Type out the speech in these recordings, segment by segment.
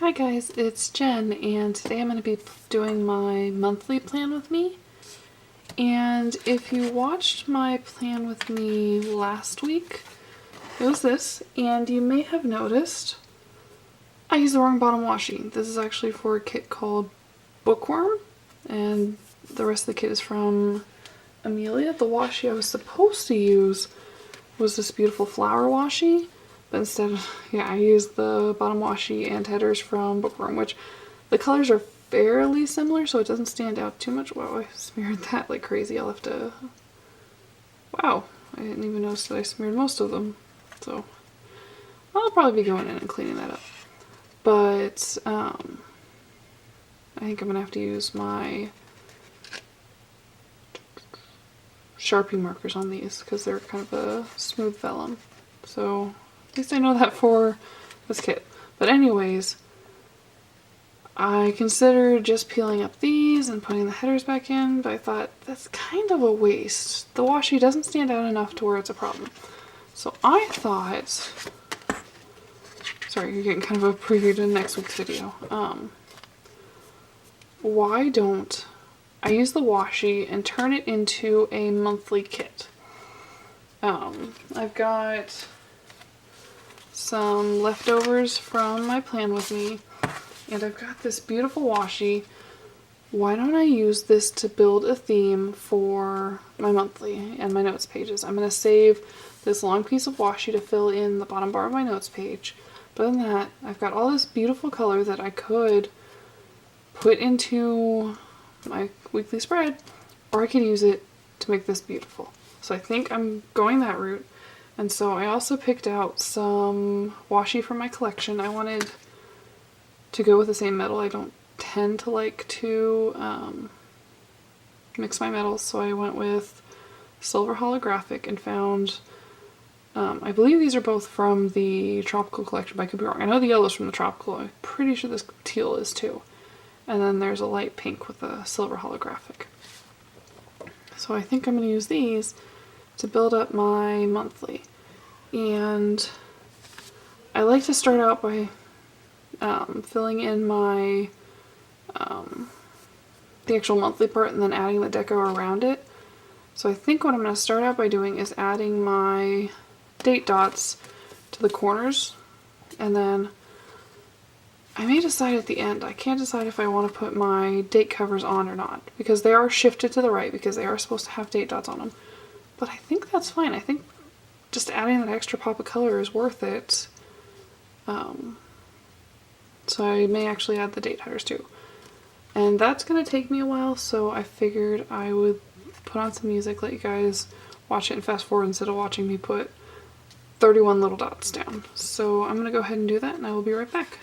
Hi guys, it's Jen, and today I'm going to be doing my monthly plan with me. And if you watched my plan with me last week, it was this, and you may have noticed I used the wrong bottom washi. This is actually for a kit called Bookworm, and the rest of the kit is from Amelia. The washi I was supposed to use was this beautiful flower washi, but instead, I used the bottom washi and headers from Bookworm, which the colors are fairly similar, so it doesn't stand out too much. Wow, I smeared that like crazy. I'll have to... Wow, I didn't even notice that I smeared most of them. So I'll probably be going in and cleaning that up. But I think I'm gonna have to use my Sharpie markers on these because they're kind of a smooth vellum. So at least I know that for this kit. But anyways, I considered just peeling up these and putting the headers back in, but I thought that's kind of a waste. The washi doesn't stand out enough to where it's a problem. So I thought, sorry, you're getting kind of a preview to next week's video. Why don't I use the washi and turn it into a monthly kit? I've got some leftovers from my plan with me, and I've got this beautiful washi. Why don't I use this to build a theme for my monthly and my notes pages? I'm going to save this long piece of washi to fill in the bottom bar of my notes page. But other than that, I've got all this beautiful color that I could put into my weekly spread, or I could use it to make this beautiful. So I think I'm going that route. And so I also picked out some washi from my collection. I wanted to go with the same metal. I don't tend to like to mix my metals, so I went with silver holographic and found, I believe these are both from the tropical collection, but I could be wrong. I know the yellow's from the tropical. I'm pretty sure this teal is too. And then there's a light pink with a silver holographic. So I think I'm going to use these to build up my monthly. And I like to start out by filling in my the actual monthly part and then adding the deco around it. So I think what I'm going to start out by doing is adding my date dots to the corners, and then I may decide at the end. I can't decide if I want to put my date covers on or not, because they are shifted to the right because they are supposed to have date dots on them. But I think that's fine. I think just adding that extra pop of color is worth it. So I may actually add the date headers too. And that's going to take me a while, so I figured I would put on some music, let you guys watch it and fast forward instead of watching me put 31 little dots down. So I'm going to go ahead and do that, and I will be right back.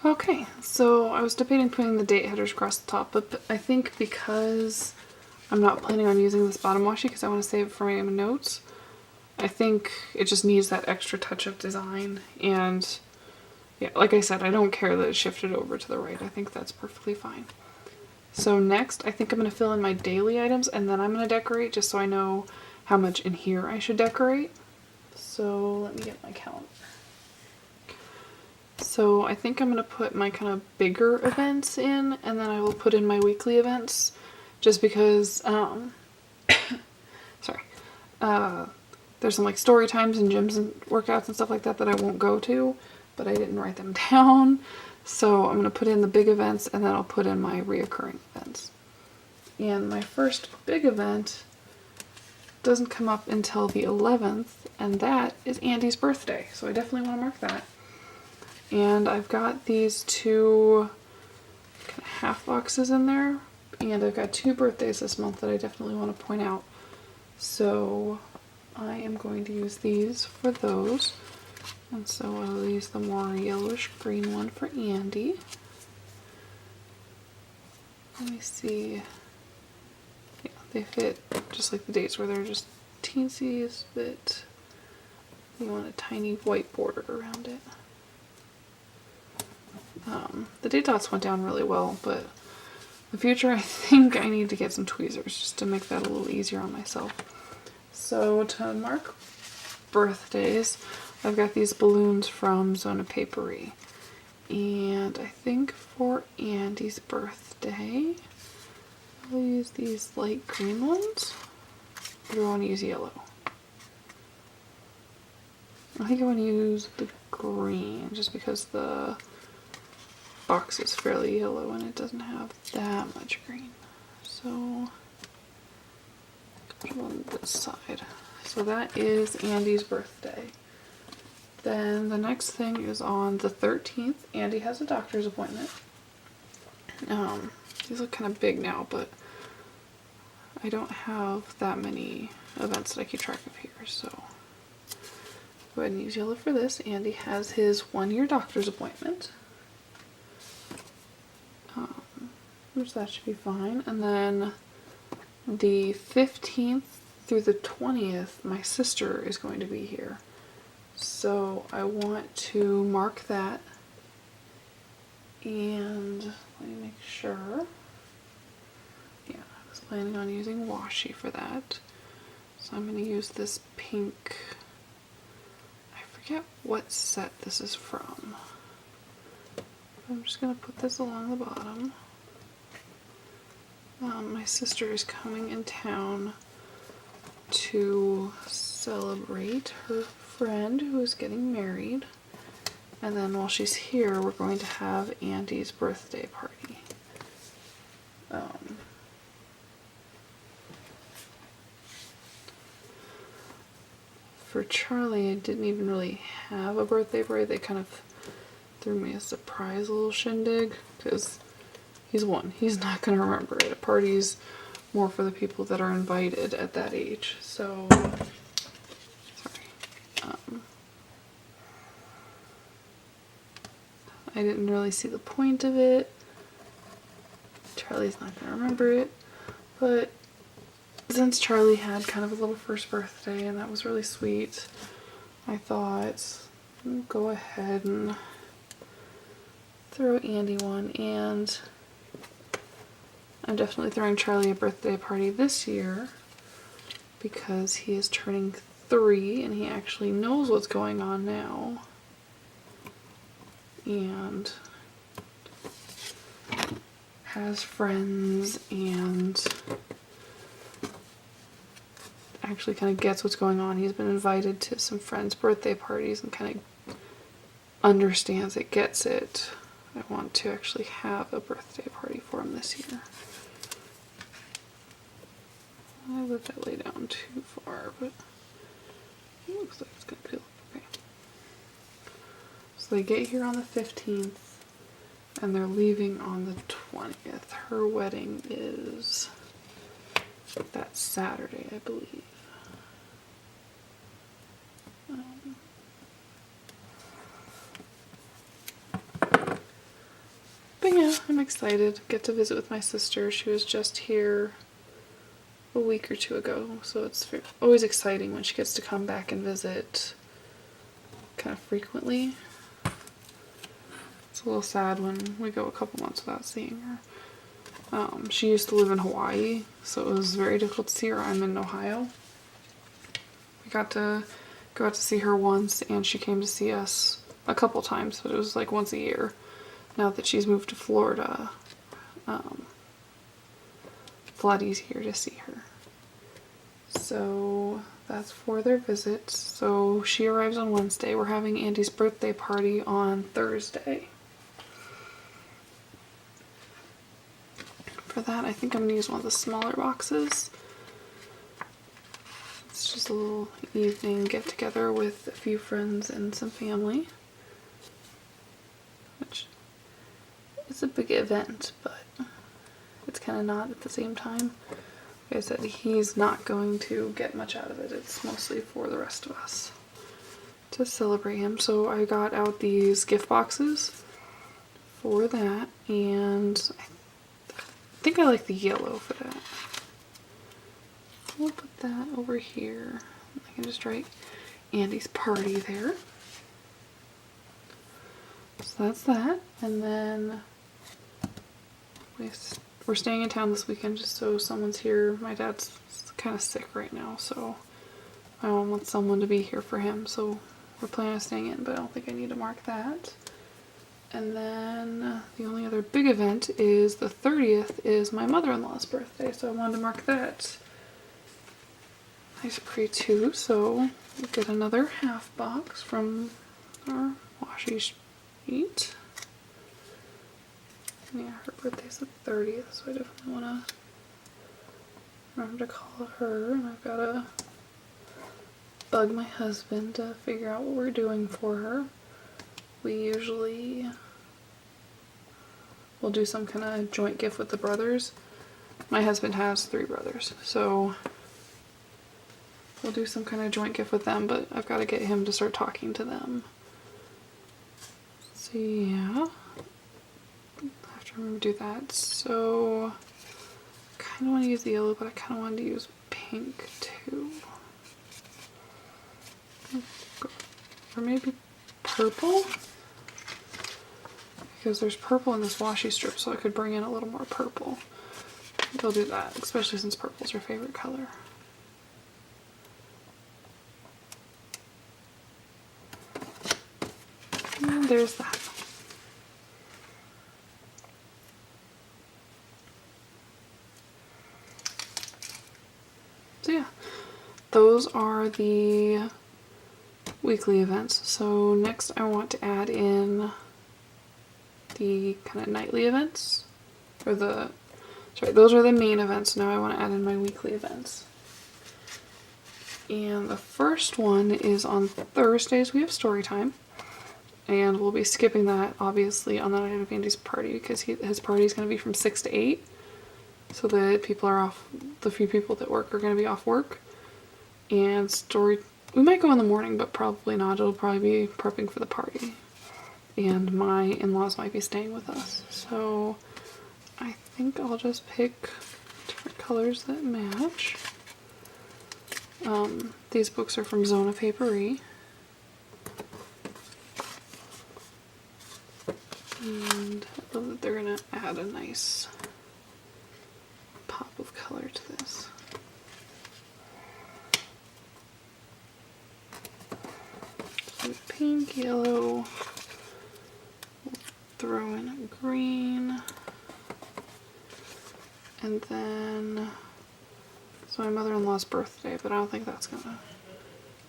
Okay, so I was debating putting the date headers across the top, but I think because I'm not planning on using this bottom washi because I want to save it for my notes, I think it just needs that extra touch of design. And yeah, like I said, I don't care that it shifted over to the right. I think that's perfectly fine. So next, I think I'm going to fill in my daily items and then I'm going to decorate just so I know how much in here I should decorate. So let me get my calendar. So I think I'm going to put my kind of bigger events in, and then I will put in my weekly events just because, sorry, there's some like story times and gyms and workouts and stuff like that that I won't go to, but I didn't write them down. So I'm going to put in the big events and then I'll put in my reoccurring events. And my first big event doesn't come up until the 11th, and that is Andy's birthday. So I definitely want to mark that. And I've got these two kind of half boxes in there, and I've got 2 birthdays this month that I definitely want to point out. So I am going to use these for those. And so I'll use the more yellowish green one for Andy. Let me see. Yeah, they fit just like the dates where they're just teensies, but you want a tiny white border around it. The date dots went down really well, but in the future I think I need to get some tweezers just to make that a little easier on myself. So to mark birthdays, I've got these balloons from Zona Papery. And I think for Andy's birthday, I'll use these light green ones. Or do I want to use yellow? I think I want to use the green just because the box is fairly yellow and it doesn't have that much green. So on this side. So that is Andy's birthday. Then the next thing is on the 13th. Andy has a doctor's appointment. These look kind of big now, but I don't have that many events that I keep track of here, so go ahead and use yellow for this. Andy has his 1-year doctor's appointment. Which that should be fine. And then the 15th through the 20th, my sister is going to be here. So I want to mark that. And let me make sure. Yeah, I was planning on using washi for that. So I'm going to use this pink. I forget what set this is from. I'm just going to put this along the bottom. My sister is coming in town to celebrate her friend who is getting married. And then while she's here, we're going to have Andy's birthday party. For Charlie, I didn't even really have a birthday party. They kind of threw me a surprise little shindig because he's 1. He's not going to remember it. A party's more for the people that are invited at that age. So, sorry. I didn't really see the point of it. Charlie's not going to remember it. But since Charlie had kind of a little first birthday and that was really sweet, I thought, go ahead and throw Andy one. And I'm definitely throwing Charlie a birthday party this year because he is turning 3 and he actually knows what's going on now. And has friends and actually kind of gets what's going on. He's been invited to some friends' birthday parties and kind of understands it, gets it. I want to actually have a birthday party for him this year. I let that lay down too far, but it looks like it's going to be okay. So they get here on the 15th and they're leaving on the 20th. Her wedding is that Saturday, I believe. But yeah, I'm excited. Get to visit with my sister. She was just here a week or two ago, so it's always exciting when she gets to come back and visit kind of frequently. It's a little sad when we go a couple months without seeing her. She used to live in Hawaii, so it was very difficult to see her. I'm in Ohio. We got to go out to see her once, and she came to see us a couple times, but it was like once a year. Now that she's moved to Florida, it's a lot easier to see her. So that's for their visit. So she arrives on Wednesday. We're having Andy's birthday party on Thursday. For that, I think I'm going to use one of the smaller boxes. It's just a little evening get together with a few friends and some family. Which is a big event, but it's kind of not at the same time. Like I said, he's not going to get much out of it. It's mostly for the rest of us to celebrate him. So I got out these gift boxes for that, and I think I like the yellow for that. We'll put that over here. I can just write Andy's party there. So that's that. And then we're staying in town this weekend just so someone's here. My dad's kind of sick right now, so I want someone to be here for him. So we're planning on staying in, but I don't think I need to mark that. And then the only other big event is the 30th is my mother-in-law's birthday, so I wanted to mark that nice pretty too. So we'll get another half box from our Washi sheet. Yeah, her birthday's the 30th, so I definitely want to remember to call her, and I've got to bug my husband to figure out what we're doing for her. We usually will do some kind of joint gift with the brothers. My husband has 3 brothers, so we'll do some kind of joint gift with them, but I've got to get him to start talking to them. So yeah, I have to remember to do that. So I kind of want to use the yellow, but I kind of wanted to use pink too. Or maybe purple? Because there's purple in this washi strip, so I could bring in a little more purple. I think I'll do that, especially since purple's her favorite color. And there's that. So yeah, those are the weekly events. So next I want to add in the kind of nightly events, or those are the main events. Now I want to add in my weekly events. And the first one is on Thursdays. We have story time, and we'll be skipping that obviously on the night of Andy's party because his party is going to be from 6 to 8, so that people are off. The few people that work are going to be off work, and we might go in the morning, but probably not. It'll probably be prepping for the party. And my in-laws might be staying with us. So I think I'll just pick different colors that match. These books are from Zona Paperie. And I love that they're going to add a nice pop of color to this. So pink, yellow. Throw in a green, and then it's my mother-in-law's birthday, but I don't think that's gonna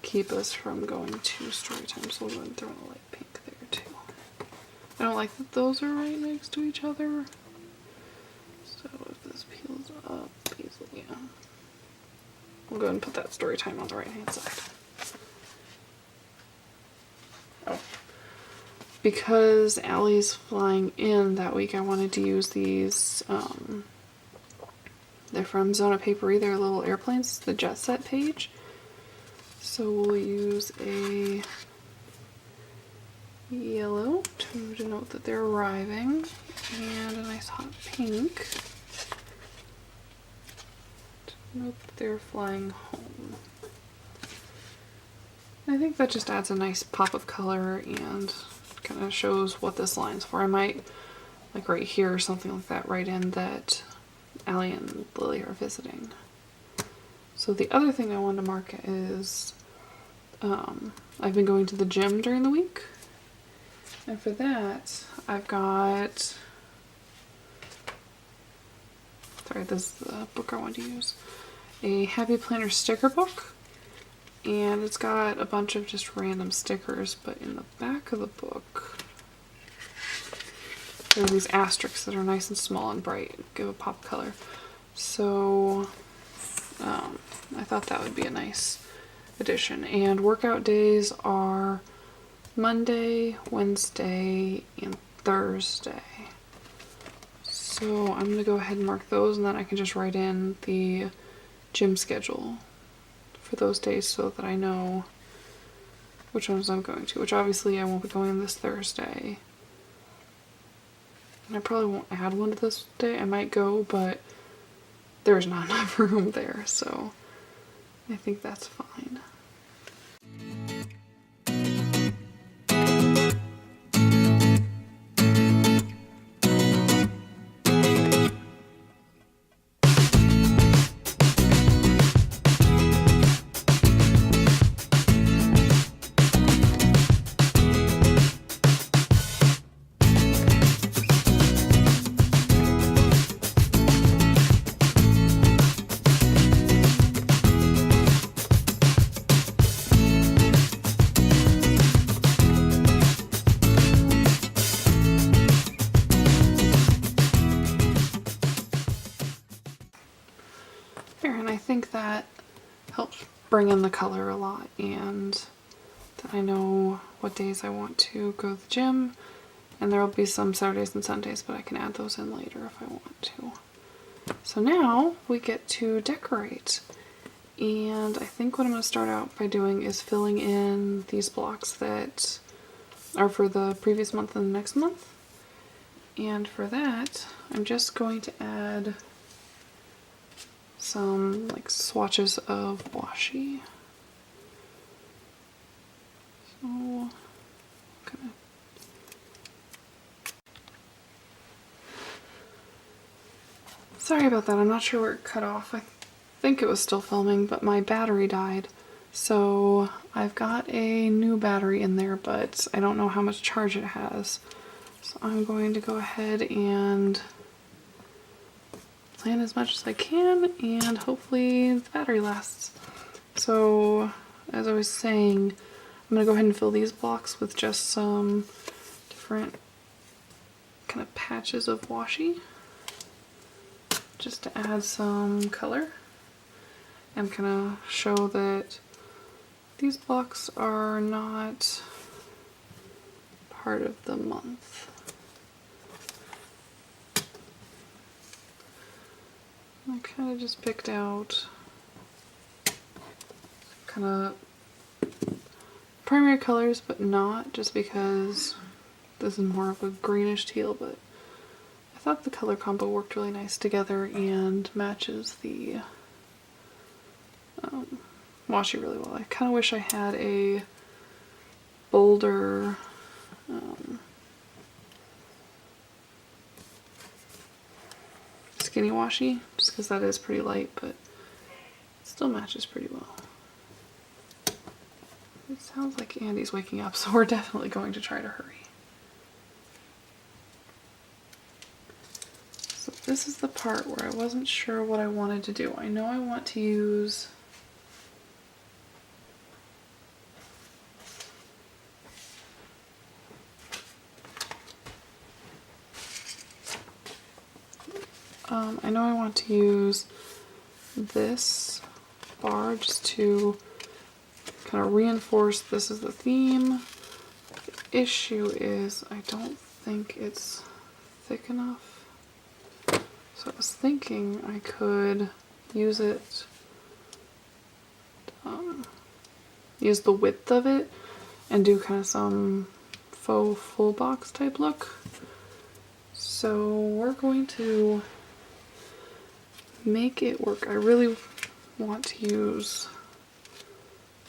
keep us from going to story time, so we'll go ahead and throw in a light pink there too. I don't like that those are right next to each other, so if this peels up easily, yeah. We'll go ahead and put that story time on the right hand side. Oh. Because Allie's flying in that week, I wanted to use these, they're from Zona Paperie, they're little airplanes, the Jet Set page. So we'll use a yellow to denote that they're arriving, and a nice hot pink to denote that they're flying home. I think that just adds a nice pop of color and kind of shows what this line's for. I might, like right here or something like that, write in that Allie and Lily are visiting. So the other thing I wanted to mark is I've been going to the gym during the week. And for that, I've got, sorry, this is the book I wanted to use, a Happy Planner sticker book. And it's got a bunch of just random stickers, but in the back of the book, there are these asterisks that are nice and small and bright, give a pop color. So I thought that would be a nice addition. And workout days are Monday, Wednesday, and Thursday. So I'm going to go ahead and mark those, and then I can just write in the gym schedule for those days so that I know which ones I'm going to, which obviously I won't be going this Thursday. And I probably won't add one to this day. I might go, but there's not enough room there, so I think that's fine. And I think that helps bring in the color a lot, and that I know what days I want to go to the gym, and there will be some Saturdays and Sundays, but I can add those in later if I want to. So now we get to decorate, and I think what I'm going to start out by doing is filling in these blocks that are for the previous month and the next month. And for that, I'm just going to add some like swatches of washi. So, okay. Sorry about that, I'm not sure where it cut off. I think it was still filming, but my battery died. So I've got a new battery in there, but I don't know how much charge it has. So I'm going to go ahead and plan as much as I can, and hopefully the battery lasts. So as I was saying, I'm going to go ahead and fill these blocks with just some different kind of patches of washi, just to add some color and kind of show that these blocks are not part of the month. I kind of just picked out kind of primary colors, but not, just because this is more of a greenish teal, but I thought the color combo worked really nice together and matches the washi really well. I kind of wish I had a bolder skinny washi, just because that is pretty light, but it still matches pretty well. It sounds like Andy's waking up, so we're definitely going to try to hurry. So this is the part where I wasn't sure what I wanted to do. I know I want to use this bar just to kind of reinforce this is the theme. The issue is I don't think it's thick enough. So I was thinking I could use it, use the width of it and do kind of some faux full box type look. So we're going to make it work. I really want to use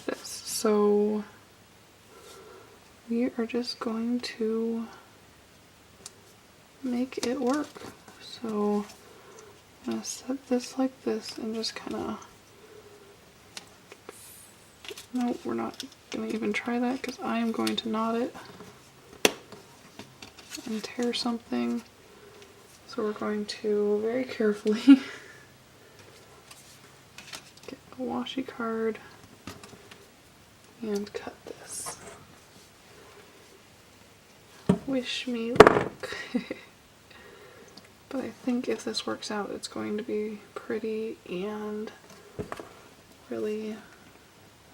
this. So we are just going to make it work. So I'm going to set this like this and just kind of, no, we're not going to even try that because I am going to knot it and tear something. So we're going to very carefully get a washi card and cut this. Wish me luck. But I think if this works out, it's going to be pretty and really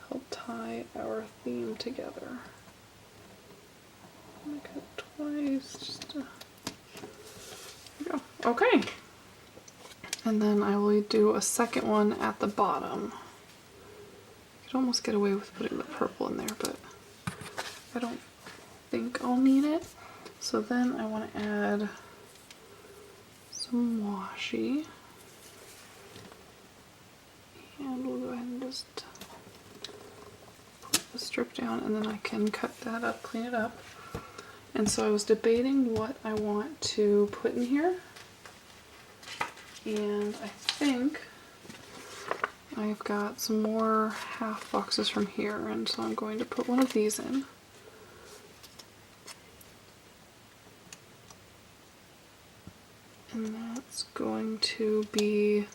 help tie our theme together. I'm gonna cut it twice, just to, there we go. Okay. And then I will do a second one at the bottom. You could almost get away with putting the purple in there, but I don't think I'll need it. So then I want to add some washi. And we'll go ahead and just put the strip down, and then I can cut that up, clean it up. And so I was debating what I want to put in here. And I think I've got some more half boxes from here, and so I'm going to put one of these in. And that's going to be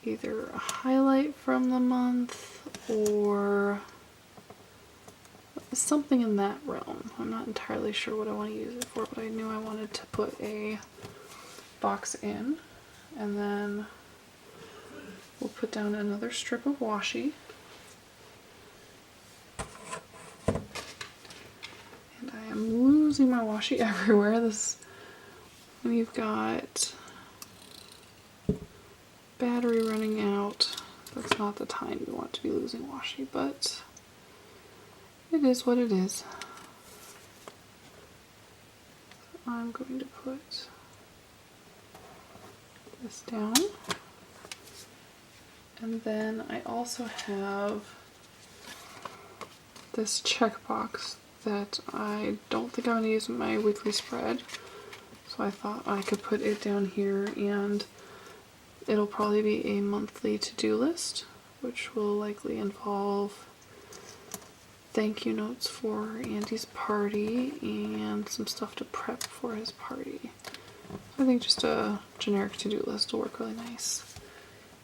either a highlight from the month or something in that realm. I'm not entirely sure what I want to use it for, but I knew I wanted to put a box in. And then we'll put down another strip of washi. And I am losing my washi everywhere. When you've got battery running out, that's not the time you want to be losing washi, but it is what it is. I'm going to put this down. And then I also have this checkbox that I don't think I'm going to use in my weekly spread. So I thought I could put it down here, and it'll probably be a monthly to-do list, which will likely involve thank you notes for Andy's party and some stuff to prep for his party. I think just a generic to-do list will work really nice.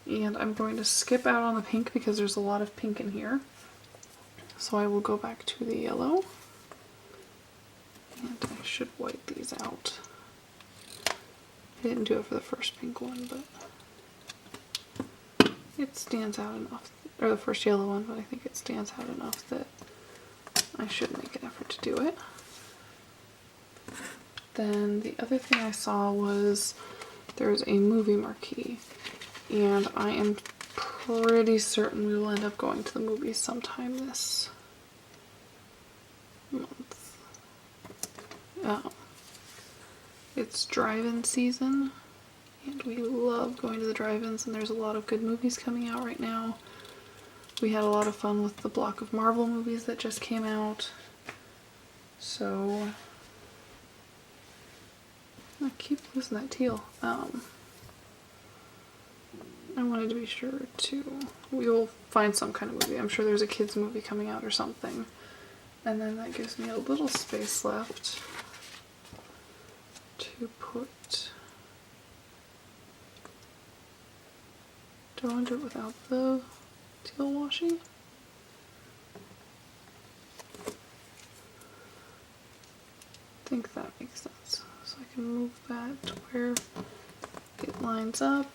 And I'm going to skip out on the pink because there's a lot of pink in here. So I will go back to the yellow. And I should wipe these out. I didn't do it for the first pink one, but it stands out enough, or the first yellow one, but I think it stands out enough that I should make an effort to do it. Then the other thing I saw was there's a movie marquee, and I am pretty certain we will end up going to the movies sometime this month. It's drive-in season, and we love going to the drive-ins, and there's a lot of good movies coming out right now. We had a lot of fun with the block of Marvel movies that just came out. So I keep losing that teal. I wanted to be sure to, we'll find some kind of movie. I'm sure there's a kids movie coming out or something. And then that gives me a little space left to put, do I want to do it without the teal washi? I think that makes sense. So I can move that to where it lines up.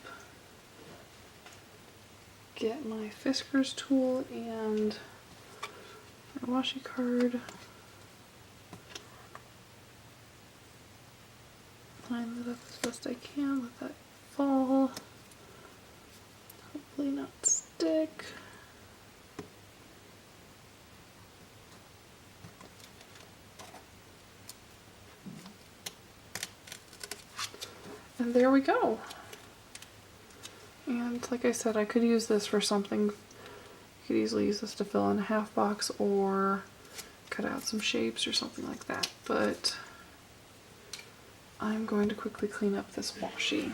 Get my Fiskars tool and my washi card. Line that up as best I can, let that fall. Hopefully not stick. And there we go. And like I said, I could use this for something. You could easily use this to fill in a half box or cut out some shapes or something like that. But I'm going to quickly clean up this washi.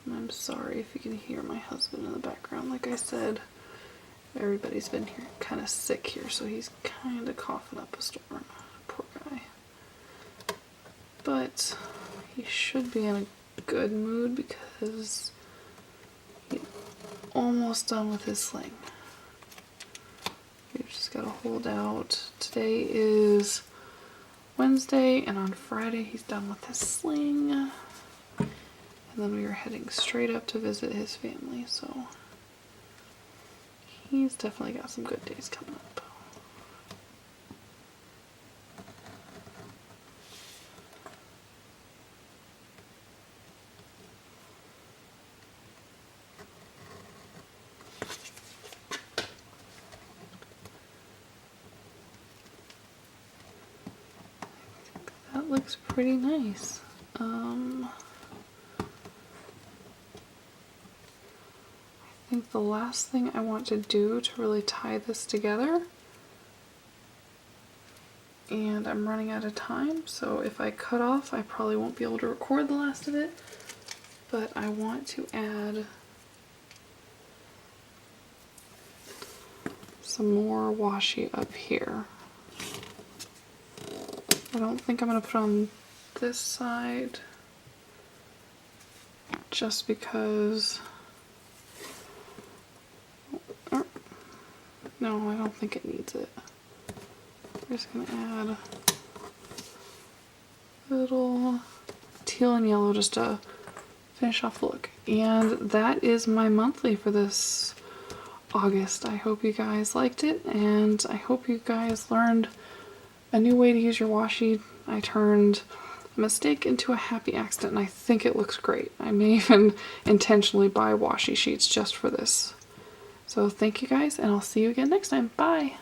And I'm sorry if you can hear my husband in the background. Like I said, everybody's been here kind of sick here, so he's kind of coughing up a storm. Poor guy. But he should be in a good mood because he's almost done with his sling. We've just got to hold out. Today is Wednesday, and on Friday he's done with his sling. And then we are heading straight up to visit his family, so he's definitely got some good days coming up. That looks pretty nice. I think the last thing I want to do to really tie this together, and I'm running out of time, so if I cut off I probably won't be able to record the last of it, but I want to add some more washi up here. I don't think I'm going to put on this side just because no, I don't think it needs it. We're just going to add a little teal and yellow just to finish off the look. And that is my monthly for this August. I hope you guys liked it, and I hope you guys learned a new way to use your washi. I turned a mistake into a happy accident, and I think it looks great. I may even intentionally buy washi sheets just for this. So thank you guys, and I'll see you again next time. Bye!